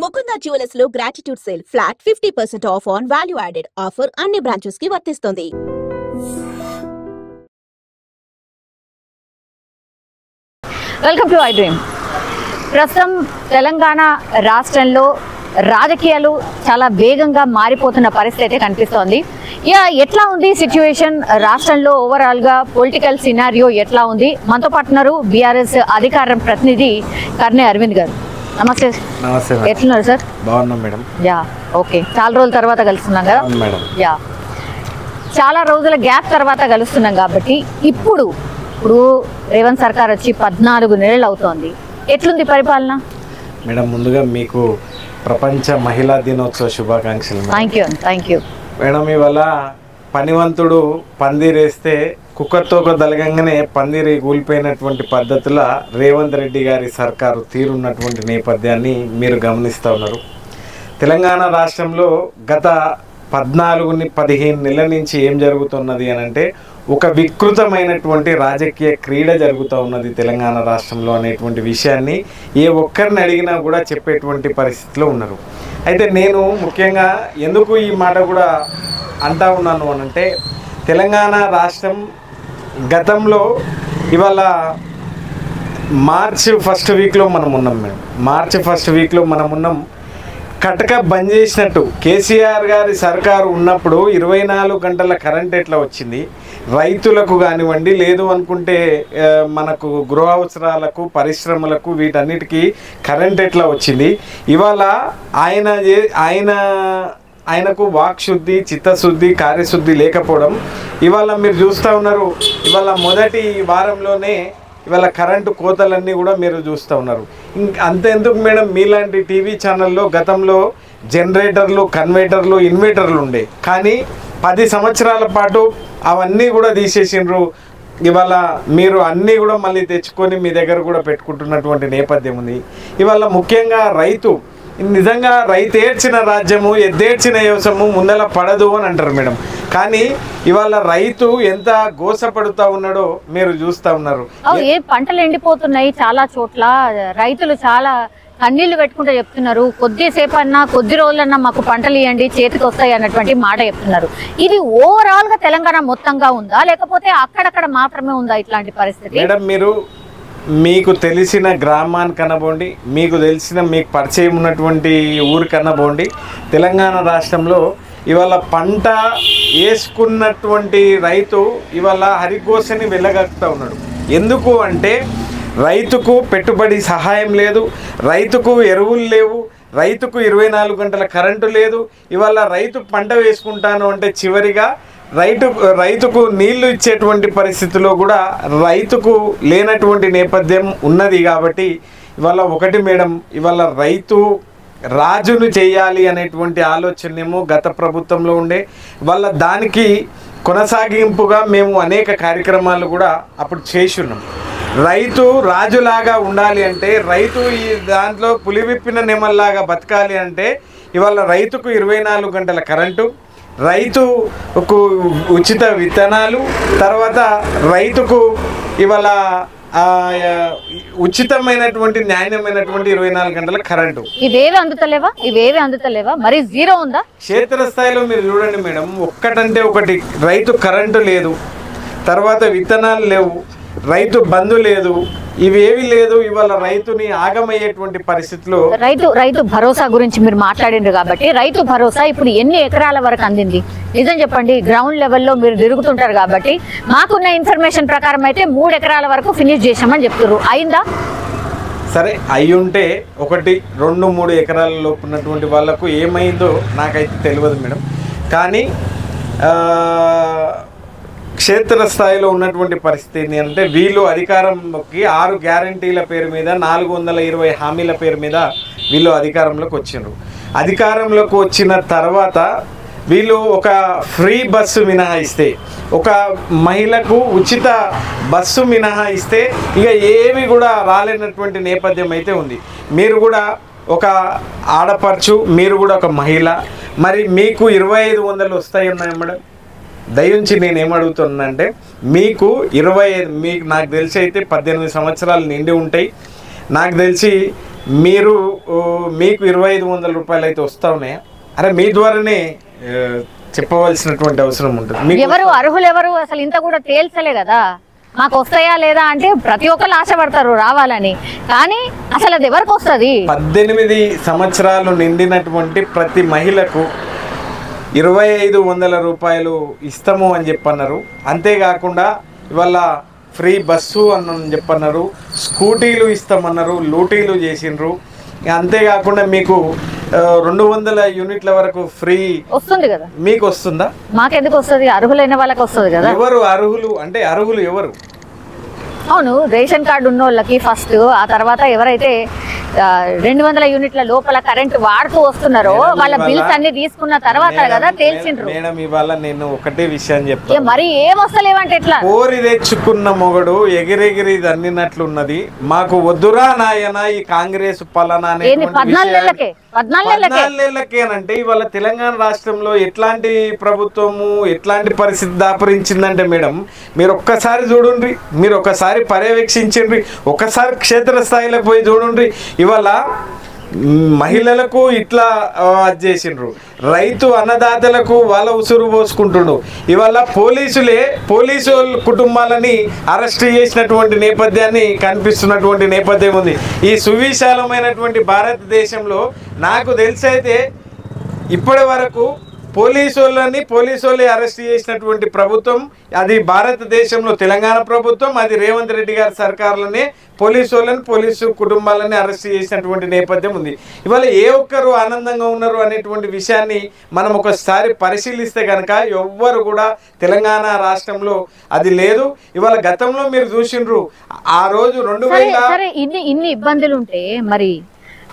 Mukunda jewellers లో gratitude sale flat 50% of on value added offer అన్ని branches కి వర్తిస్తుంది. Welcome to I dream. ప్రస్తుతం తెలంగాణ రాష్ట్రంలో రాజకీయాలు చాలా వేగంగా మారిపోతున్న పరిస్థితి అయితే కనిపిస్తోంది. ఎట్లా ఉంది సిచ్యువేషన్ రాష్ట్రంలో ఓవరాల్ గా పొలిటికల్ సినారియో ఎట్లా ఉంది? మనతో పాటున్నారు బీఆర్ఎస్ అధికార ప్రతినిధి కర్నె అరవింద్ గారు. నమస్తే. నమస్తే. ఎట్లున్నారు సార్? బాగున్నాం మేడం. ఓకే. చాలా రోజుల తర్వాత కలుస్తున్నాం కదా మేడం. చాలా రోజుల గ్యాప్ తర్వాత కలుస్తున్నాం కాబట్టి ఇప్పుడు రేవంత్ సర్కార్ వచ్చి 14 నెలలు అవుతోంది. ఎట్లుంది పరిపాలన? మేడం, ముందుగా మీకు ప్రపంచ మహిళా దినోత్సవ శుభాకాంక్షలు. థ్యాంక్ యూ మేడం, ఇవాళ పనివంతుడు పందిరేస్తే కుక్కర్తో దలగంగానే పందిరి కూలిపోయినటువంటి పద్ధతుల రేవంత్ రెడ్డి గారి సర్కారు తీరున్నటువంటి నేపథ్యాన్ని మీరు గమనిస్తూ ఉన్నారు. తెలంగాణ రాష్ట్రంలో గత 14-15 నెలల నుంచి ఏం జరుగుతున్నది అని అంటే ఒక వికృతమైనటువంటి రాజకీయ క్రీడ జరుగుతూ ఉన్నది తెలంగాణ రాష్ట్రంలో అనేటువంటి విషయాన్ని ఏ ఒక్కరిని అడిగినా కూడా చెప్పేటువంటి పరిస్థితిలో ఉన్నారు. అయితే నేను ముఖ్యంగా ఎందుకు ఈ మాట కూడా అంటా ఉన్నాను అనంటే, తెలంగాణ రాష్ట్రం గతంలో ఇవాళ మార్చి ఫస్ట్ వీక్లో మనం ఉన్నాం మేడం. మార్చి ఫస్ట్ వీక్లో మనం ఉన్నాం. కటక బంద్ చేసినట్టు కేసీఆర్ గారి సర్కారు ఉన్నప్పుడు 24 గంటల కరెంట్ ఎట్లా వచ్చింది, రైతులకు కానివ్వండి, లేదు అనుకుంటే మనకు గృహ అవసరాలకు, పరిశ్రమలకు, వీటన్నిటికీ కరెంట్ ఎట్లా వచ్చింది. ఇవాళ ఆయనకు వాక్శుద్ధి, చిత్తశుద్ధి, కార్యశుద్ధి లేకపోవడం ఇవాళ మీరు చూస్తూ ఉన్నారు. ఇవాళ మొదటి వారంలోనే ఇవాళ కరెంటు కోతలన్నీ కూడా మీరు చూస్తూ ఉన్నారు. అంతెందుకు మేడం, మీలాంటి టీవీ ఛానల్లో గతంలో జనరేటర్లు, కన్వర్టర్లు, ఇన్వర్టర్లు ఉండే, కానీ 10 సంవత్సరాల పాటు అవన్నీ కూడా తీసేసిండ్రు. ఇవాళ మీరు అన్నీ కూడా మళ్ళీ తెచ్చుకొని మీ దగ్గర కూడా పెట్టుకుంటున్నటువంటి నేపథ్యం ఉంది. ఇవాళ ముఖ్యంగా రైతు, నిజంగా రైతు ఏడ్చిన రాజ్యము, ఎద్దేడ్చిన వ్యవసాయము ముందల పడదు అని అంటారు మేడం. కానీ ఇవాళ రైతు ఎంత గోసపడుతూ ఉన్నాడో మీరు చూస్తూ ఉన్నారు. ఏ పంటలు ఎండిపోతున్నాయి చాలా చోట్ల, రైతులు చాలా కన్నీళ్లు పెట్టుకుంటూ చెప్తున్నారు. కొద్దిసేపు అన్నా, కొద్ది రోజులన్నా మాకు పంటలు ఇవ్వండి, చేతికి వస్తాయి అన్నటువంటి మాట చెప్తున్నారు. ఇది ఓవరాల్ గా తెలంగాణ మొత్తంగా ఉందా, లేకపోతే అక్కడక్కడ మాత్రమే ఉందా ఇట్లాంటి పరిస్థితి? మేడం, మీకు తెలిసిన గ్రామానికి అనబోండి, మీకు పరిచయం ఉన్నటువంటి ఊరికి అనబోండి, తెలంగాణ రాష్ట్రంలో ఇవాళ పంట వేసుకున్నటువంటి రైతు ఇవాళ హరిఘోషని వెళ్ళగలుగుతూ ఉన్నాడు. ఎందుకు అంటే రైతుకు పెట్టుబడి సహాయం లేదు, రైతుకు ఎరువులు లేవు, రైతుకు 24 గంటల కరెంటు లేదు. ఇవాళ రైతు పంట వేసుకుంటాను అంటే చివరిగా రైతుకు నీళ్లు ఇచ్చేటువంటి పరిస్థితిలో కూడా రైతుకు లేనటువంటి నేపథ్యం ఉన్నది. కాబట్టి ఇవాళ ఒకటి మేడం, ఇవాళ రైతు రాజును చేయాలి అనేటువంటి ఆలోచనేమో గత ప్రభుత్వంలో ఉండే. వాళ్ళ దానికి కొనసాగింపుగా మేము అనేక కార్యక్రమాలు కూడా అప్పుడు చేస్తున్నాం. రైతు రాజులాగా ఉండాలి అంటే, రైతు ఈ దాంట్లో పులివిప్పిన నెమల్లాగా బతకాలి అంటే ఇవాళ రైతుకు 24 గంటల కరెంటు, రైతుకు ఉచిత విత్తనాలు, తర్వాత రైతుకు ఇవాళ ఉచితమైనటువంటి న్యాయమైనటువంటి 24 గంటల కరెంటు. ఇవేవి అందుతలేవా? మరి జీరో ఉందా? క్షేత్రస్థాయిలో మీరు చూడండి మేడం, ఒక్కటంటే ఒకటి, రైతు కరెంటు లేదు, తర్వాత విత్తనాలు లేవు, రైతు బంధు లేదు, ఇవేవి లేదు. ఇవాళ రైతుని ఆగమయ్యేటువంటి పరిస్థితిలో రైతు భరోసా గురించి మీరు మాట్లాడిండ్రు కాబట్టి, రైతు భరోసా ఇప్పుడు ఎన్ని ఎకరాల వరకు అందింది? నిజం చెప్పండి. గ్రౌండ్ లెవెల్లో మీరు తిరుగుతుంటారు కాబట్టి మాకున్న ఇన్ఫర్మేషన్ ప్రకారం అయితే 3 ఎకరాల వరకు ఫినిష్ చేసామని చెప్తున్నారు. అయిందా? సరే, అయి ఉంటే 1, 2, 3 ఎకరాల లోపు ఉన్నటువంటి వాళ్ళకు ఏమైందో నాకైతే తెలియదు మేడం. కానీ క్షేత్రస్థాయిలో ఉన్నటువంటి పరిస్థితి ఏంటి అంటే, వీళ్ళు అధికారంలోకి 6 గ్యారంటీల పేరు మీద, 420 హామీల పేరు మీద వీళ్ళు అధికారంలోకి వచ్చిండ్రు. అధికారంలోకి వచ్చిన తర్వాత వీళ్ళు ఒక ఫ్రీ బస్సు మినహాయిస్తే, ఒక మహిళకు ఉచిత బస్సు మినహాయిస్తే ఇక ఏవి కూడా రాలేనటువంటి నేపథ్యం అయితే ఉంది. మీరు కూడా ఒక ఆడపడుచు, మీరు కూడా ఒక మహిళ, మరి మీకు 2500 వస్తాయి ఉన్నాయి మేడం? దయించి నేనేమడుగుతున్నానంటే, మీకు 25, నాకు తెలిసి అయితే 18 సంవత్సరాలు నిండి ఉంటాయి. నాకు తెలిసి మీరు మీకు 2500 రూపాయలు అయితే వస్తా ఉన్నాయా? అరే మీ ద్వారానే చెప్పవలసినటువంటి అవసరం ఉంటుంది. ఎవరు అర్హులు ఎవరు అసలు ఇంత కూడా తేల్చలే కదా, మాకు వస్తాయా లేదా అంటే ప్రతి ఒక్కరు ఆశపడతారు రావాలని, కానీ అసలు అది ఎవరికి వస్తుంది? 18 సంవత్సరాలు నిండినటువంటి ప్రతి మహిళకు 2500 రూపాయలు ఇస్తాము అని చెప్పన్నారు. అంతేకాకుండా ఇవాళ ఫ్రీ బస్సు అని చెప్పన్నారు, స్కూటీలు ఇస్తామన్నారు, లూటీలు చేసిండ్రు. అంతేకాకుండా మీకు 200 యూనిట్ల వరకు ఫ్రీ వస్తుంది కదా. మీకు వస్తుందా? మాకెందుకు వస్తుంది? అర్హులైన వాళ్ళకి వస్తుంది కదా. ఎవరు అర్హులు అంటే అర్హులు ఎవరు? అవును, రేషన్ కార్డు ఉన్న వాళ్ళకి ఫస్ట్, ఆ తర్వాత ఎవరైతే 200 యూనిట్ల లోపల కరెంట్ వాడుతూ వస్తున్నారో వాళ్ళ బిల్స్ అన్ని తీసుకున్న తర్వాత కదా తేల్చిండ్రు. మేడం ఇవాళ నేను ఒకటే విషయం చెప్తాను, మరి ఏం వస్తలేవంటే ఎట్లా? కోరి తెచ్చుకున్న మొగడు ఎగిరెగిరి అన్నినట్లున్నది. మాకు వద్దురా నాయన ఈ కాంగ్రెస్ పలానా 14 నెలలకేనంటే ఇవాళ తెలంగాణ రాష్ట్రంలో ఎట్లాంటి ప్రభుత్వము ఎట్లాంటి పరిస్థితి దాపరించిందంటే మేడం మీరు ఒక్కసారి చూడండి, మీరు ఒకసారి పర్యవేక్షించండి, ఒకసారి క్షేత్రస్థాయిలో పోయి చూడండి. ఇవాళ మహిళలకు ఇట్లా చేసిండ్రు, రైతు అన్నదాతలకు వాళ్ళ ఉసురు పోసుకుంటుండు. ఇవాళ పోలీసు కుటుంబాలని అరెస్ట్ చేసినటువంటి నేపథ్యాన్ని కనిపిస్తున్నటువంటి నేపథ్యం ఉంది. ఈ సువిశాలమైనటువంటి భారతదేశంలో నాకు తెలిసైతే ఇప్పటి వరకు పోలీసులే అరెస్ట్ చేసినటువంటి ప్రభుత్వం అది భారతదేశంలో తెలంగాణ ప్రభుత్వం, అది రేవంత్ రెడ్డి గారి సర్కారులనే పోలీసు కుటుంబాలని అరెస్ట్ చేసినటువంటి నేపథ్యం ఉంది. ఇవాళ ఏ ఒక్కరు ఆనందంగా ఉన్నారు అనేటువంటి విషయాన్ని మనం ఒకసారి పరిశీలిస్తే కనుక ఎవ్వరు కూడా తెలంగాణ రాష్ట్రంలో అది లేదు. ఇవాళ గతంలో మీరు చూసిండ్రు ఆ రోజు 2000 ఇన్ని ఇబ్బందులు ఉంటే మరి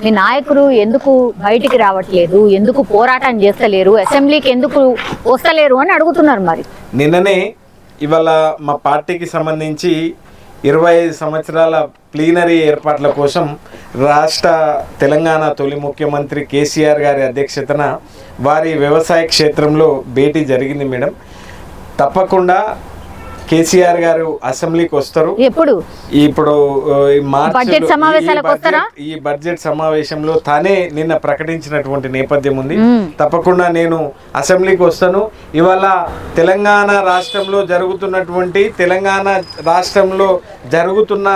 మీ నాయకులు ఎందుకు బయటికి రావట్లేదు, ఎందుకు పోరాటం చేస్తలేరు, అసెంబ్లీకి ఎందుకు వస్తలేరు అని అడుగుతున్నారు. మరి నిన్ననే ఇవాళ మా పార్టీకి సంబంధించి 25 సంవత్సరాల ప్లీనరీ ఏర్పాట్ల కోసం తెలంగాణ తొలి ముఖ్యమంత్రి కేసీఆర్ గారి అధ్యక్షతన వారి వ్యవసాయ క్షేత్రంలో భేటీ జరిగింది మేడం. తప్పకుండా కేసీఆర్ గారు అసెంబ్లీకి వస్తారు. ఇప్పుడు ఈ బడ్జెట్ సమావేశంలో తానే నిన్న ప్రకటించినటువంటి నేపథ్యం ఉంది. తప్పకుండా నేను అసెంబ్లీకి వస్తాను. ఇవాళ తెలంగాణ రాష్ట్రంలో జరుగుతున్న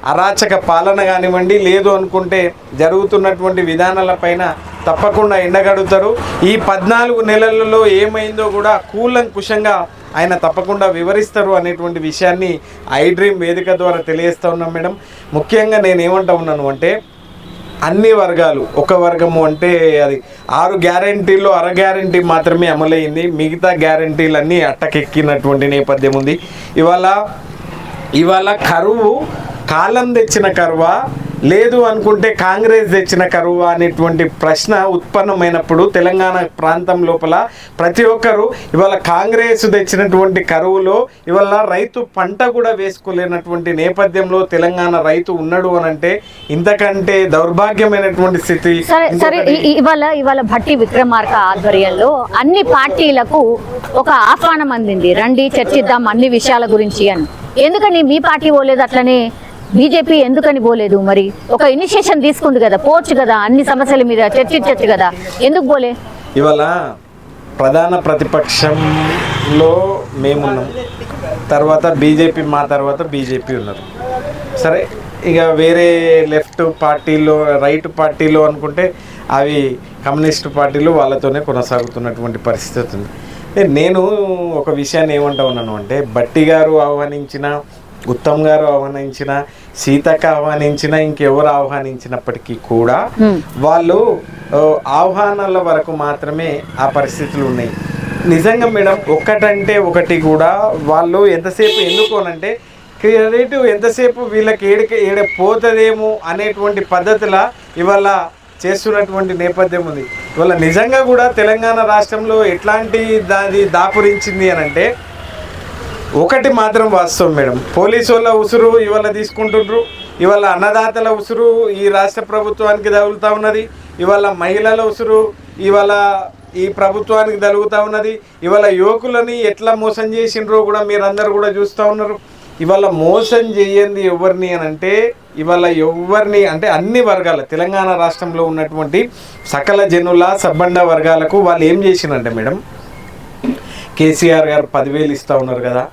అరాచక పాలన కానివ్వండి, లేదు అనుకుంటే జరుగుతున్నటువంటి విధానాలపైన తప్పకుండా ఎండగడుతారు. ఈ 14 నెలలలో ఏమైందో కూడా కూలంకుషంగా ఆయన తప్పకుండా వివరిస్తారు అనేటువంటి విషయాన్ని iDream వేదిక ద్వారా తెలియజేస్తూ ఉన్నాం మేడం. ముఖ్యంగా నేను ఏమంటా ఉన్నాను అంటే అన్ని వర్గాలు, ఒక వర్గము అంటే అది 6 గ్యారంటీల్లో అర గ్యారంటీ మాత్రమే అమలైంది, మిగతా గ్యారంటీలన్నీ అట్టకెక్కినటువంటి నేపథ్యం ఉంది. ఇవాళ కరువు కాలం తెచ్చిన కరువా లేదు అనుకుంటే కాంగ్రెస్ తెచ్చిన కరువా అనేటువంటి ప్రశ్న ఉత్పన్నమైనప్పుడు తెలంగాణ ప్రాంతం లోపల ప్రతి ఒక్కరు ఇవాళ కాంగ్రెస్ తెచ్చినటువంటి కరువులో ఇవాళ రైతు పంట కూడా వేసుకోలేనటువంటి నేపథ్యంలో తెలంగాణ రైతు ఉన్నాడు అని అంటే ఇంతకంటే దౌర్భాగ్యమైనటువంటి స్థితి. ఇవాళ భట్టి విక్రమార్క ఆధ్వర్యంలో అన్ని పార్టీలకు ఒక ఆహ్వానం అందింది, రండి చర్చిద్దాం అన్ని విషయాల గురించి అని. ఎందుకని మీ పార్టీ పోలేదు, అట్లనే బీజేపీ ఎందుకని పోలేదు? మరి ఒక ఇనిషియేషన్ తీసుకుంది కదా, పోవచ్చు కదా, అన్ని సమస్యల మీద చర్చించచ్చు కదా, ఎందుకు పోలే? ఇవాళ ప్రధాన ప్రతిపక్షంలో మేమున్నాం, తర్వాత బీజేపీ, మా తర్వాత బీజేపీ ఉన్నారు. సరే, ఇక వేరే లెఫ్ట్ పార్టీలో రైట్ పార్టీలో అనుకుంటే అవి కమ్యూనిస్ట్ పార్టీలు వాళ్ళతోనే కొనసాగుతున్నటువంటి పరిస్థితి ఉంది. నేను ఒక విషయాన్ని ఏమంటా ఉన్నాను అంటే భట్టి గారు ఆహ్వానించిన, ఉత్తమ్ గారు ఆహ్వానించిన, సీతక్క ఆహ్వానించిన, ఇంకెవరు ఆహ్వానించినప్పటికీ కూడా వాళ్ళు ఆహ్వానాల వరకు మాత్రమే ఆ పరిస్థితులు ఉన్నాయి. నిజంగా మేడం ఒకటంటే ఒకటి కూడా వాళ్ళు ఎంతసేపు ఎందుకోనంటే క్రియేటివ్ ఎంతసేపు వీళ్ళకి ఏడ పోతుందేమో అనేటువంటి పద్ధతుల ఇవాళ చేస్తున్నటువంటి నేపథ్యం ఉంది. ఇవాళ నిజంగా కూడా తెలంగాణ రాష్ట్రంలో ఎట్లాంటి దాపురించింది అని అంటే ఒకటి మాత్రం వాస్తవం మేడం, పోలీసు వాళ్ళ ఉసురు ఇవాళ తీసుకుంటుండ్రు, ఇవాళ అన్నదాతల ఉసురు ఈ రాష్ట్ర ప్రభుత్వానికి తగులుతూ ఉన్నది, ఇవాళ మహిళల ఉసురు ఇవాళ ఈ ప్రభుత్వానికి తగులుతూ ఉన్నది, ఇవాళ యువకులని ఎట్లా మోసం చేసిండ్రో కూడా మీరందరూ కూడా చూస్తూ ఉన్నారు. ఇవాళ మోసం చేయండి ఎవరిని అని అంటే ఇవాళ ఎవరిని అంటే అన్ని వర్గాల తెలంగాణ రాష్ట్రంలో ఉన్నటువంటి సకల జనుల సబ్బండ వర్గాలకు వాళ్ళు ఏం చేసినంటే మేడం, కేసీఆర్ గారు 10,000 ఇస్తూ ఉన్నారు కదా,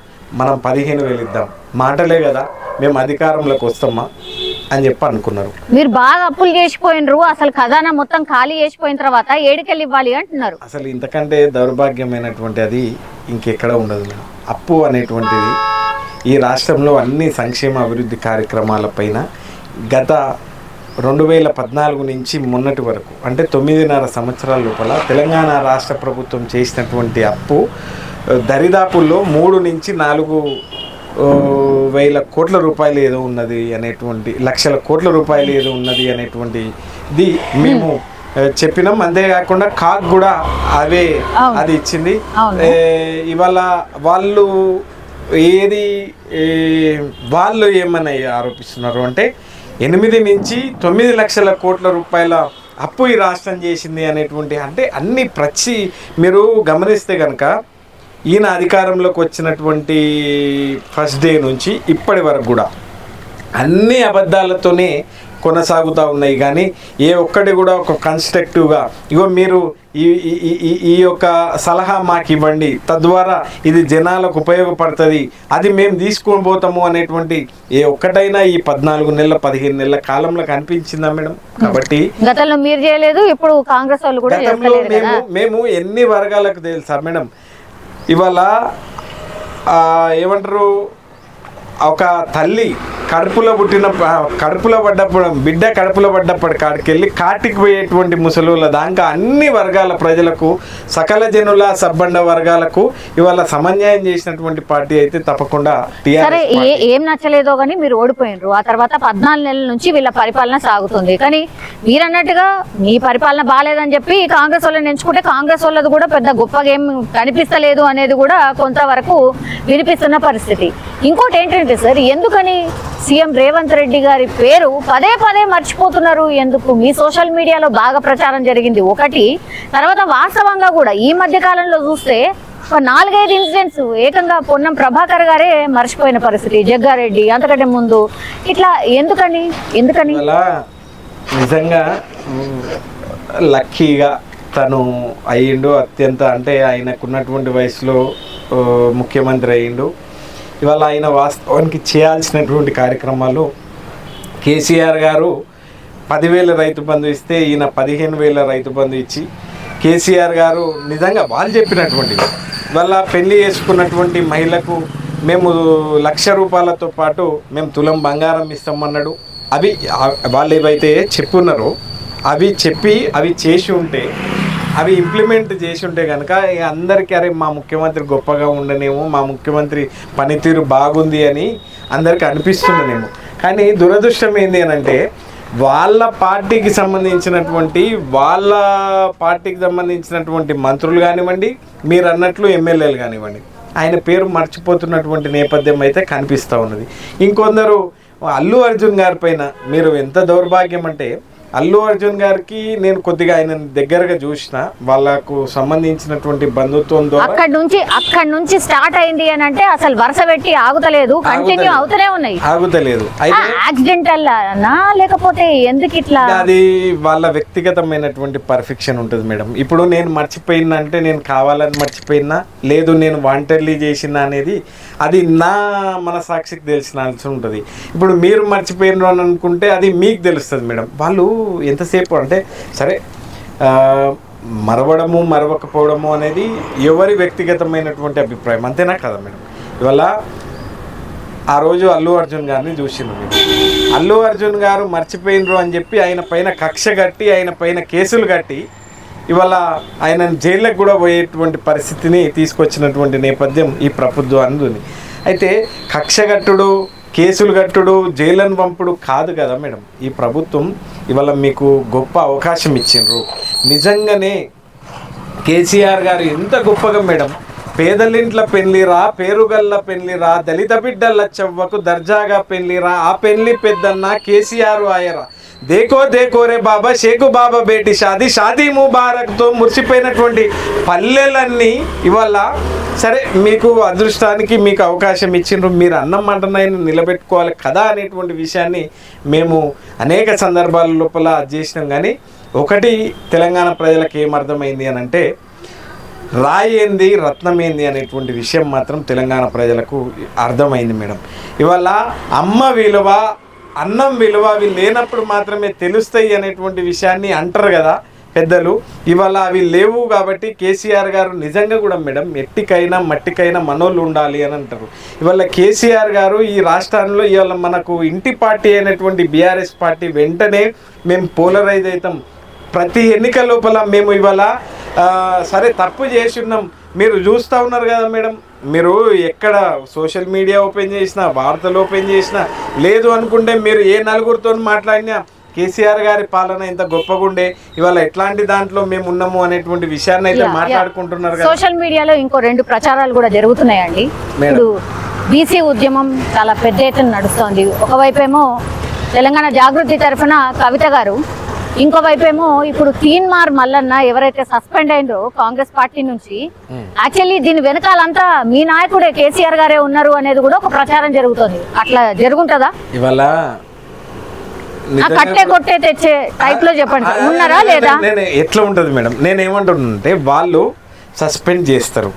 మనం 15,000 ఇద్దాం, మాటలే కదా మేము అధికారంలోకి వస్తామా అని చెప్పి అనుకున్నారు. మీరు బాగా అప్పులు చేసిపోయినరు, అసలు ఖజానా మొత్తం ఖాళీ చేసిపోయిన తర్వాత ఏడుకెళ్ళి ఇవ్వాలి అంటున్నారు. అసలు ఇంతకంటే దౌర్భాగ్యమైనటువంటి అది ఇంకెక్కడ ఉండదు మేడం. అప్పు అనేటువంటిది ఈ రాష్ట్రంలో అన్ని సంక్షేమ అభివృద్ధి కార్యక్రమాలపైన గత 2014 నుంచి మొన్నటి వరకు అంటే 9.5 సంవత్సరాల లోపల తెలంగాణ రాష్ట్ర ప్రభుత్వం చేసినటువంటి అప్పు దరిదాపుల్లో 3 నుంచి 4 వేల కోట్ల రూపాయలు ఏదో ఉన్నది అనేటువంటి, లక్షల కోట్ల రూపాయలు ఏదో ఉన్నది అనేటువంటిది మేము చెప్పినాం. అంతేకాకుండా కాక్ కూడా అది ఇచ్చింది. ఇవాళ వాళ్ళు ఏమని ఆరోపిస్తున్నారు అంటే 8 నుంచి 9 లక్షల కోట్ల రూపాయల అప్పు ఈ రాష్ట్రం చేసింది అనేటువంటి, అంటే అన్ని మీరు గమనిస్తే కనుక ఈయన అధికారంలోకి వచ్చినటువంటి ఫస్ట్ డే నుంచి ఇప్పటి వరకు కూడా అన్ని అబద్ధాలతోనే కొనసాగుతూ ఉన్నాయి. కానీ ఏ ఒక్కటి కూడా ఒక కన్స్ట్రక్టివ్గా ఇగో మీరు ఈ యొక్క సలహా మాకు ఇవ్వండి, తద్వారా ఇది జనాలకు ఉపయోగపడుతుంది, అది మేము తీసుకొని పోతాము అనేటువంటి ఏ ఒక్కటైనా ఈ 14 నెలల 15 నెలల కాలంలో కనిపించిందా మేడం? కాబట్టి గతంలో మీరు చేయలేదు, ఇప్పుడు కాంగ్రెస్ వాళ్ళు కూడా మేము ఎన్ని వర్గాలకు తెలుసా మేడం, ఇవాళ ఏమంటారు, ఒక తల్లి కడుపులో పడ్డప్పుడు బిడ్డ కడుపులో పడ్డప్పుడు కాడికెళ్ళి కాటికి పోయేటువంటి ముసలుల దాకా అన్ని వర్గాల ప్రజలకు సకల జనుల సబ్బండ వర్గాలకు ఇవాళ సమన్యాయం చేసినటువంటి పార్టీ అయితే తప్పకుండా సరే. ఏం నచ్చలేదో కానీ మీరు ఓడిపోయినరు, ఆ తర్వాత 14 నెలల నుంచి వీళ్ళ పరిపాలన సాగుతుంది. కానీ మీరన్నట్టుగా మీ పరిపాలన బాగాలేదని చెప్పి కాంగ్రెస్ వాళ్ళని ఎంచుకుంటే కాంగ్రెస్ వాళ్ళది కూడా పెద్ద గొప్పగా ఏం కనిపిస్తలేదు అనేది కూడా కొంతవరకు వినిపిస్తున్న పరిస్థితి. ఇంకోటి ఏంటంటే సార్, ఎందుకని సీఎం రేవంత్ రెడ్డి గారి పేరు పదే మర్చిపోతున్నారు? ఎందుకు? మీ సోషల్ మీడియాలో బాగా ప్రచారం జరిగింది ఒకటి, తర్వాత వాస్తవంగా కూడా ఈ మధ్య కాలంలో చూస్తే 4-5 ఇన్సిడెంట్స్ ఏకంగా పొన్నం ప్రభాకర్ గారే మర్చిపోయిన పరిస్థితి, జగ్గారెడ్డి అంతకంటే ముందు, ఇట్లా ఎందుకని? నిజంగా లక్కీగా తను అయ్యిండు, అత్యంత అంటే ఆయనకున్నటువంటి వయసులో ముఖ్యమంత్రి అయ్యిండు. ఇవాళ ఆయన వాస్తవానికి చేయాల్సినటువంటి కార్యక్రమాలు, కేసీఆర్ గారు 10,000 రైతు బంధు ఇస్తే ఈయన 15,000 రైతు బంధు ఇచ్చి, కేసీఆర్ గారు నిజంగా వాళ్ళు చెప్పినటువంటివి, వాళ్ళ పెళ్లి చేసుకున్నటువంటి మహిళకు మేము 1,00,000 రూపాయలతో పాటు మేము తులం బంగారం ఇస్తామన్నాడు. అవి వాళ్ళు ఏవైతే చెప్పున్నారో అవి చేసి ఉంటే, అవి ఇంప్లిమెంట్ చేసి ఉంటే కనుక అందరికీ అరే మా ముఖ్యమంత్రి గొప్పగా ఉండనేమో, మా ముఖ్యమంత్రి పనితీరు బాగుంది అని అందరికీ అనిపిస్తుండనేమో. కానీ దురదృష్టం ఏంటి అని అంటే వాళ్ళ పార్టీకి సంబంధించినటువంటి మంత్రులు కానివ్వండి, మీరు అన్నట్లు ఎమ్మెల్యేలు కానివ్వండి, ఆయన పేరు మర్చిపోతున్నటువంటి నేపథ్యం అయితే కనిపిస్తూ ఉన్నది. ఇంకొందరు అల్లు అర్జున్ గారి పైన మీరు ఎంత దౌర్భాగ్యం అంటే, అల్లు అర్జున్ గారికి నేను కొద్దిగా ఆయన దగ్గరగా చూసిన, వాళ్ళకు సంబంధించినటువంటి బంధుత్వం ద్వారా అక్కడ నుంచి స్టార్ట్ అయింది అని అంటే అసలు వరుస పెట్టి ఆగుతలేదు, కంటిన్యూ అవుతూనే ఉన్నాయి. ఆగుతలేదు. యాక్సిడెంటల్ లేకపోతే ఎందుకు ఇట్లా? అది వాళ్ళ వ్యక్తిగతమైనటువంటి పర్ఫెక్షన్ ఉంటుంది మేడం. ఇప్పుడు నేను మర్చిపోయినా అంటే నేను కావాలని మర్చిపోయినా, లేదు నేను వాంటెడ్లీ చేసినా అనేది అది నా మనసాక్షికి తెలిసినాల్సి ఉంటుంది. ఇప్పుడు మీరు మర్చిపోయినారు అని అనుకుంటే అది మీకు తెలుస్తుంది మేడం. వాళ్ళు ఎంతసేపు అంటే సరే మరవడము మరవకపోవడము అనేది ఎవరి వ్యక్తిగతమైనటువంటి అభిప్రాయం, అంతేనా కదా మేడం? ఇవాళ ఆ రోజు అల్లు అర్జున్ గారిని చూసిండ్రు. అల్లు అర్జున్ గారు మర్చిపోయినరు అని చెప్పి ఆయన పైన కక్ష కట్టి, ఆయన పైన కేసులు కట్టి ఇవాళ ఆయన జైల్లోకి కూడా పోయేటువంటి పరిస్థితిని తీసుకొచ్చినటువంటి నేపథ్యం ఈ ప్రభుత్వానికి ఉంది. అయితే కక్షగట్టుడు, కేసులు కట్టుడు, జైలను పంపుడు కాదు కదా మేడం ఈ ప్రభుత్వం. ఇవాళ మీకు గొప్ప అవకాశం ఇచ్చిండ్రు. నిజంగానే కేసీఆర్ గారు ఎంత గొప్పగా మేడం, పేదలింట్ల పెళ్లిరా, పేరుగల్ల పెళ్లిరా, దళిత బిడ్డల చెవ్వకు దర్జాగా పెళ్లిరా, ఆ పెళ్లి పెద్దన్న కేసీఆర్ ఆయరా, దేకో దేకో రే బాబా షేకు బాబా బేటి షాదీ షాదీ ముబారక్తో మురిసిపోయినటువంటి పల్లెలన్నీ ఇవాళ సరే మీకు అదృష్టానికి మీకు అవకాశం ఇచ్చిండ్రు, మీరు అన్నం మంటనైనా నిలబెట్టుకోవాలి కదా అనేటువంటి విషయాన్ని మేము అనేక సందర్భాల లోపల చేసినాం. కానీ ఒకటి తెలంగాణ ప్రజలకు ఏమర్థమైంది అని అంటే రాయి ఏంది రత్నం ఏంది అనేటువంటి విషయం మాత్రం తెలంగాణ ప్రజలకు అర్థమైంది మేడం. ఇవాళ అమ్మ విలువ అన్నం విలువ అవి లేనప్పుడు మాత్రమే తెలుస్తాయి అనేటువంటి విషయాన్ని అంటారు కదా పెద్దలు. ఇవాళ అవి లేవు కాబట్టి కేసీఆర్ గారు నిజంగా కూడా మేడం ఎట్టికైనా మట్టికైనా మనోళ్ళు ఉండాలి అని అంటారు. ఇవాళ కేసీఆర్ గారు ఈ రాష్ట్రంలో ఇవాళ మనకు ఇంటి పార్టీ అయినటువంటి బీఆర్ఎస్ పార్టీ వెంటనే మేము పోలరైజ్ అవుతాం. ప్రతి ఎన్నికల లోపల మేము ఇవాళ సరే తప్పు చేసి ఉన్నాం, మీరు చూస్తూ ఉన్నారు కదా మేడం. మీరు ఎక్కడ సోషల్ మీడియా ఓపెన్ చేసినా వార్తలు ఓపెన్ చేసినా లేదు అనుకుంటే మీరు ఏ నలుగురితో మాట్లాడినా కేసీఆర్ గారి పాలన ఎంత గొప్పగుండే ఇవాళ ఎట్లాంటి దాంట్లో మేము ఉన్నాము అనేటువంటి విషయాన్ని అయితే మాట్లాడుకుంటున్నారు కదా. సోషల్ మీడియాలో ఇంకో 2 ప్రచారాలు కూడా జరుగుతున్నాయండి. ఇప్పుడు బీసీ ఉద్యమం చాలా పెద్ద ఎత్తున నడుస్తోంది. ఒకవైపేమో తెలంగాణ జాగృతి తరఫున కవిత గారు, ఇంకోవైపేమో ఇప్పుడు తీన్మార్ మల్లన్న ఎవరైతే సస్పెండ్ అయిందో కాంగ్రెస్ పార్టీ నుంచి, యాక్చువల్లీ దీని వెనకాలంతా మీ నాయకుడే కేసీఆర్ గారే ఉన్నారు అనేది కూడా ఒక ప్రచారం జరుగుతుంది. అట్లా జరుగుంటుందా? ఇవాళ కట్టే కొట్టే తెచ్చే టైప్ లో చెప్పండి, ఉన్నారా లేదా? ఎట్లా ఉంటుంది మేడం, నేను ఏమంటున్నానంటే వాళ్ళు సస్పెండ్ చేస్తారు.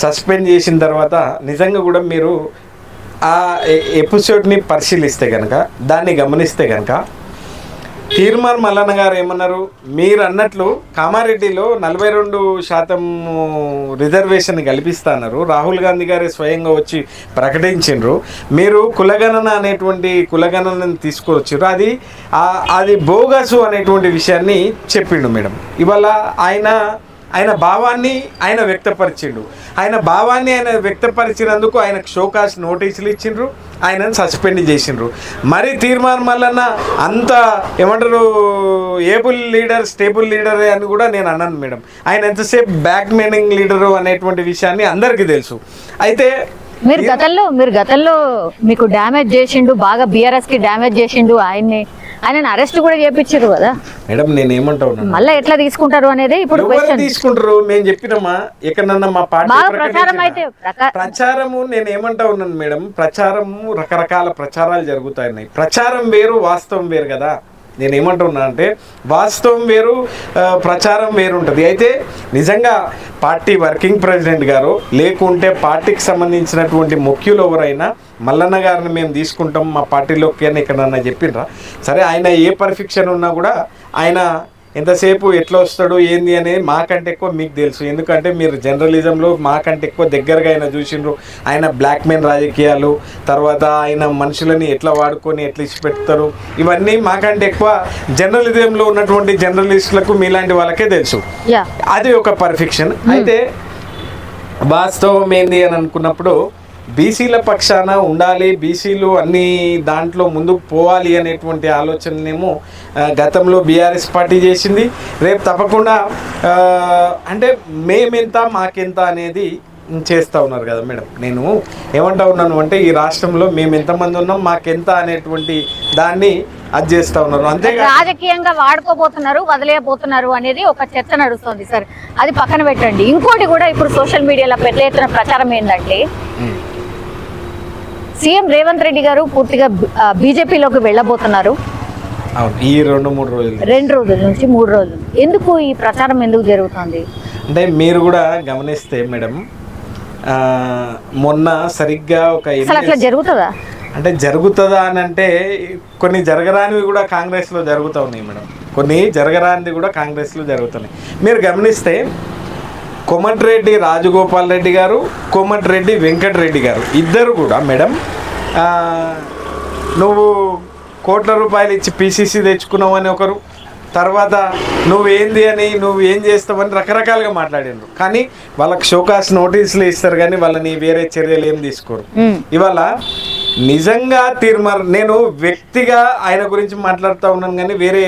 సస్పెండ్ చేసిన తర్వాత నిజంగా కూడా మీరు ఆ ఎపిసోడ్ని పరిశీలిస్తే కనుక దాన్ని గమనిస్తే కనుక తీర్మాన్ మల్లన్న గారు ఏమన్నారు, మీరు అన్నట్లు కామారెడ్డిలో 42% రిజర్వేషన్ కల్పిస్తున్నారు. రాహుల్ గాంధీ గారే స్వయంగా వచ్చి ప్రకటించిండ్రు. మీరు కులగణన అనేటువంటి కులగణనని తీసుకొచ్చారు, అది బోగసు అనేటువంటి విషయాన్ని చెప్పిండు మేడం. ఇవాళ ఆయన భావాన్ని ఆయన వ్యక్తపరిచిండు. ఆయన వ్యక్తపరిచినందుకు ఆయనకు షోకాస్ నోటీసులు ఇచ్చిండ్రు, ఆయనను సస్పెండ్ చేసిండ్రు. మరి తీర్మాన్ మల్లన్న అంత ఏమంటారు స్టేబుల్ లీడరే అని కూడా నేను అన్నాను మేడం. ఆయన ఎంతసేపు బ్యాక్ మెయినింగ్ లీడరు అనేటువంటి విషయాన్ని అందరికీ తెలుసు. అయితే మీరు గతంలో మీకు డ్యామేజ్ చేసిండు, బాగా బీఆర్ఎస్ కి డ్యామేజ్ చేసిండు, ఆయన అరెస్ట్ కూడా చేపించారు కదా మేడం. నేను ఏమంటా ఉన్నాను, మళ్ళీ ఎట్లా తీసుకుంటారు అనేది ఇప్పుడు తీసుకుంటారు. మేము చెప్పినామా ఎక్కడన్నా మా పార్టీ ప్రచారము నేను ఏమంటా ఉన్నాను మేడం, ప్రచారము రకరకాల ప్రచారాలు జరుగుతాయి. ప్రచారం వేరు వాస్తవం వేరు కదా. నేను ఏమంటున్నా అంటే వాస్తవం వేరు ప్రచారం వేరు ఉంటుంది. అయితే నిజంగా పార్టీ వర్కింగ్ ప్రెసిడెంట్ గారు లేకుంటే పార్టీకి సంబంధించినటువంటి ముఖ్యులు ఎవరైనా మల్లన్న గారిని మేము తీసుకుంటాం మా పార్టీలోకి అని ఎక్కడన్నా చెప్పిండ్రా? సరే ఆయన ఏ పర్ఫెక్షన్ ఉన్నా కూడా ఆయన ఎంతసేపు ఎట్లా వస్తాడు ఏంది అనేది మాకంటే ఎక్కువ మీకు తెలుసు. ఎందుకంటే మీరు జర్నలిజంలో మాకంటే ఎక్కువ దగ్గరగా ఆయన చూసిండ్రు. ఆయన బ్లాక్ మెయిన్ రాజకీయాలు, తర్వాత ఆయన మనుషులని ఎట్లా వాడుకొని ఎట్లా ఇచ్చిపెడతారు, ఇవన్నీ మాకంటే ఎక్కువ జర్నలిజంలో ఉన్నటువంటి జర్నలిస్టులకు మీలాంటి వాళ్ళకే తెలుసు. అది ఒక పర్ఫెక్షన్. అయితే వాస్తవం ఏంది అని అనుకున్నప్పుడు బీసీల పక్షాన ఉండాలి, బీసీలు అన్ని దాంట్లో ముందుకు పోవాలి అనేటువంటి ఆలోచననేమో గతంలో బీఆర్ఎస్ పార్టీ చేసింది. రేపు తప్పకుండా అంటే మేమెంత మాకెంత అనేది చేస్తూ ఉన్నారు కదా మేడం. నేను ఏమంటా ఉన్నాను అంటే ఈ రాష్ట్రంలో మేము ఎంతమంది ఉన్నాం మాకెంత అనేటువంటి దాన్ని అది చేస్తూ ఉన్నారు. అంతే రాజకీయంగా వాడుకోబోతున్నారు, వదిలేయబోతున్నారు అనేది ఒక చర్చ నడుస్తుంది. సార్ అది పక్కన పెట్టండి. ఇంకోటి కూడా ఇప్పుడు సోషల్ మీడియాలో పెద్ద ఎత్తున ప్రచారం ఏంటంటే సీఎం రేవంత్ రెడ్డి గారు పూర్తిగా బీజేపీలోకి వెళ్ళబోతున్నారు. ఈ 2-3 రోజులు 2 రోజుల నుంచి 3 రోజులు ఎందుకు ఈ ప్రచారం ఎందుకు జరుగుతుంది అంటే మీరు కూడా గమనిస్తే మేడం మొన్న సరిగ్గా ఒక అట్లా జరుగుతుందా అంటే జరుగుతుందా అని అంటే కొన్ని జరగరానివి కూడా కాంగ్రెస్లో జరుగుతూ ఉన్నాయి మేడం. కొన్ని జరగరానివి కూడా కాంగ్రెస్లో జరుగుతున్నాయి. మీరు గమనిస్తే కోమటిరెడ్డి రాజగోపాల్ రెడ్డి గారు, కోమటిరెడ్డి వెంకటరెడ్డి గారు ఇద్దరు కూడా మేడం నువ్వు కోట్ల రూపాయలు ఇచ్చి పీసీసీ తెచ్చుకున్నావు అని ఒకరు, తర్వాత నువ్వేంది అని నువ్వు ఏం చేస్తావని రకరకాలుగా మాట్లాడినారు. కానీ వాళ్ళకి షోకాస్ నోటీసులు ఇస్తారు కానీ వాళ్ళని వేరే చర్యలు ఏం తీసుకోరు. ఇవాళ నిజంగా నేను వ్యక్తిగా ఆయన గురించి మాట్లాడుతూ ఉన్నాను కానీ వేరే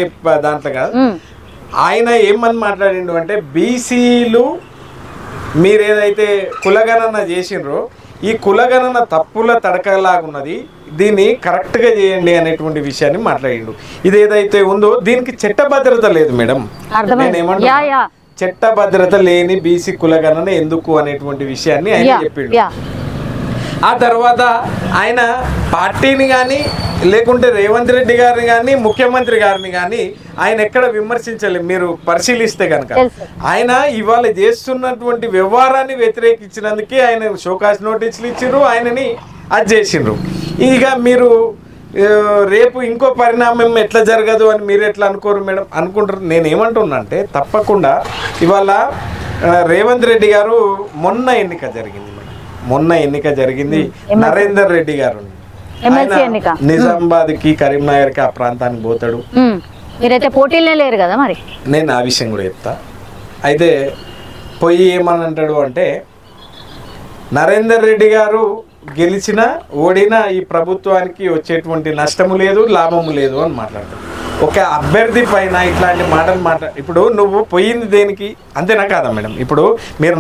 దాంట్లో కాదు. ఆయన ఏమని మాట్లాడిండు అంటే బీసీలు మీరేదైతే కులగణన చేసిండ్రో ఈ కులగణన తప్పుల తడకలాగున్నది, దీన్ని కరెక్ట్గా చేయండి అనేటువంటి విషయాన్ని మాట్లాడిండు. ఇది ఏదైతే ఉందో దీనికి చట్టభద్రత లేదు మేడం. నేనేమంటున్నా, చట్టభద్రత లేని బీసీ కులగణన ఎందుకు అనేటువంటి విషయాన్ని ఆయన చెప్పిండు. ఆ తర్వాత ఆయన పార్టీని కానీ లేకుంటే రేవంత్ రెడ్డి గారిని కానీ ముఖ్యమంత్రి గారిని కానీ ఆయన ఎక్కడ విమర్శించలేదు. మీరు పరిశీలిస్తే కనుక ఆయన ఇవాళ చేస్తున్నటువంటి వ్యవహారాన్ని వ్యతిరేకించినందుకే ఆయన షోకాస్ నోటీసులు ఇచ్చిండ్రు, ఆయనని అది చేసిండ్రు. ఇక మీరు రేపు ఇంకో పరిణామం ఎట్లా జరగదు అని మీరు ఎట్లా అనుకోరు మేడం? అనుకుంటారు. నేనేమంటున్నా అంటే తప్పకుండా ఇవాళ రేవంత్ రెడ్డి గారు మొన్న ఎన్నిక జరిగింది మేడం, మొన్న ఎన్నిక జరిగింది. నరేందర్ రెడ్డి గారు నిజామాబాద్ కి కరీంనగర్ కి ఆ ప్రాంతానికి పోతాడు. మీరైతే పోటీలే లేరు కదా మరి. నేను ఆ విషయం కూడా చెప్తా. అయితే పోయి ఏమని అంటాడు అంటే, నరేందర్ రెడ్డి గారు గెలిచినా ఓడినా ఈ ప్రభుత్వానికి వచ్చేటువంటి నష్టము లేదు, లాభము లేదు అని మాట్లాడతాడు. ఒక అభ్యర్థి పైన ఇట్లాంటి మాటలు ఇప్పుడు నువ్వు పోయింది దేనికి? అంతేనా కాదా మేడం? ఇప్పుడు మీరు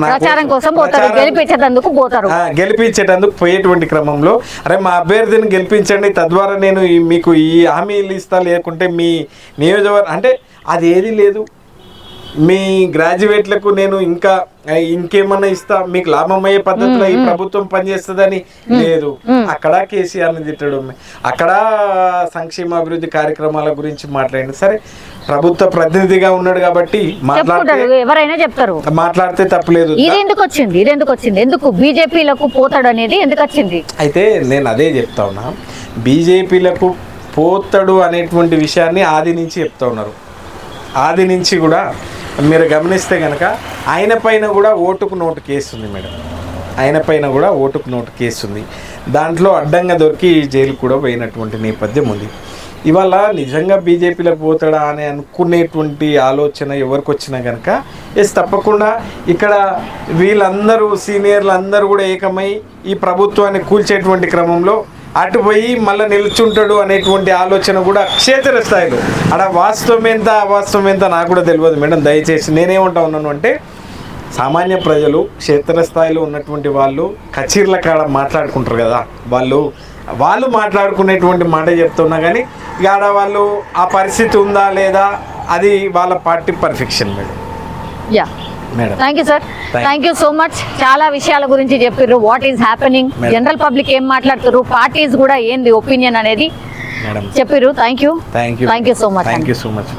గెలిపించేటందుకు పోయేటువంటి క్రమంలో అరే మా అభ్యర్థిని గెలిపించండి, తద్వారా నేను మీకు ఈ హామీలు ఇస్తా, లేకుంటే మీ నియోజకవర్గం అంటే అది ఏది లేదు. మీ గ్రాడ్యుయేట్లకు నేను ఇంకేమన్నా ఇస్తా, మీకు లాభం అయ్యే పద్ధతిలో ఈ ప్రభుత్వం పనిచేస్తుందని లేదు. అక్కడ కేసీఆర్ని తిట్టడు, అక్కడ సంక్షేమ అభివృద్ధి కార్యక్రమాల గురించి మాట్లాడండి. సరే, ప్రభుత్వ ప్రతినిధిగా ఉన్నాడు కాబట్టి ఎవరైనా చెప్తారు, మాట్లాడితే తప్పలేదు. ఇది ఎందుకు వచ్చింది ఎందుకు బీజేపీలకు పోతాడు అనేది ఎందుకు వచ్చింది? అయితే నేను అదే చెప్తా ఉన్నా, బీజేపీలకు పోతాడు అనేటువంటి విషయాన్ని ఆది నుంచి చెప్తా ఉన్నారు. ఆది నుంచి కూడా మీరు గమనిస్తే కనుక ఆయన పైన కూడా ఓటుకు నోటు కేసు ఉంది మేడం, ఆయన పైన కూడా ఓటుకు నోటు కేసు ఉంది. దాంట్లో అడ్డంగా దొరికి జైలు కూడా పోయినటువంటి నేపథ్యం ఉంది. ఇవాళ నిజంగా బీజేపీలకు పోతాడా అని అనుకునేటువంటి ఆలోచన ఎవరికి వచ్చినా కనుక తప్పకుండా ఇక్కడ వీళ్ళందరూ సీనియర్లు అందరూ కూడా ఏకమై ఈ ప్రభుత్వాన్ని కూల్చేటువంటి క్రమంలో అటు పోయి మళ్ళీ నిల్చుంటాడు అనేటువంటి ఆలోచన కూడా క్షేత్ర స్థాయిలో అక్కడ వాస్తవం ఎంత అవాస్తవం ఎంత నాకు కూడా తెలియదు మేడం. దయచేసి నేనేమంటా ఉన్నాను అంటే, సామాన్య ప్రజలు క్షేత్రస్థాయిలో ఉన్నటువంటి వాళ్ళు కచీర్ల కాడ మాట్లాడుకుంటారు కదా, వాళ్ళు మాట్లాడుకునేటువంటి మాట చెప్తున్నా కానీ ఇక ఆడ వాళ్ళు ఆ పరిస్థితి ఉందా లేదా అది వాళ్ళ party perfection madam. Thank you sir, thank you so much. చాలా విషయాల గురించి చెప్పారు. What is happening, general public ఏం మాట్లాడుతారు, పార్టీస్ కూడా ఏంది ఒపీనియన్ అనేది చెప్పారు. Thank you so much.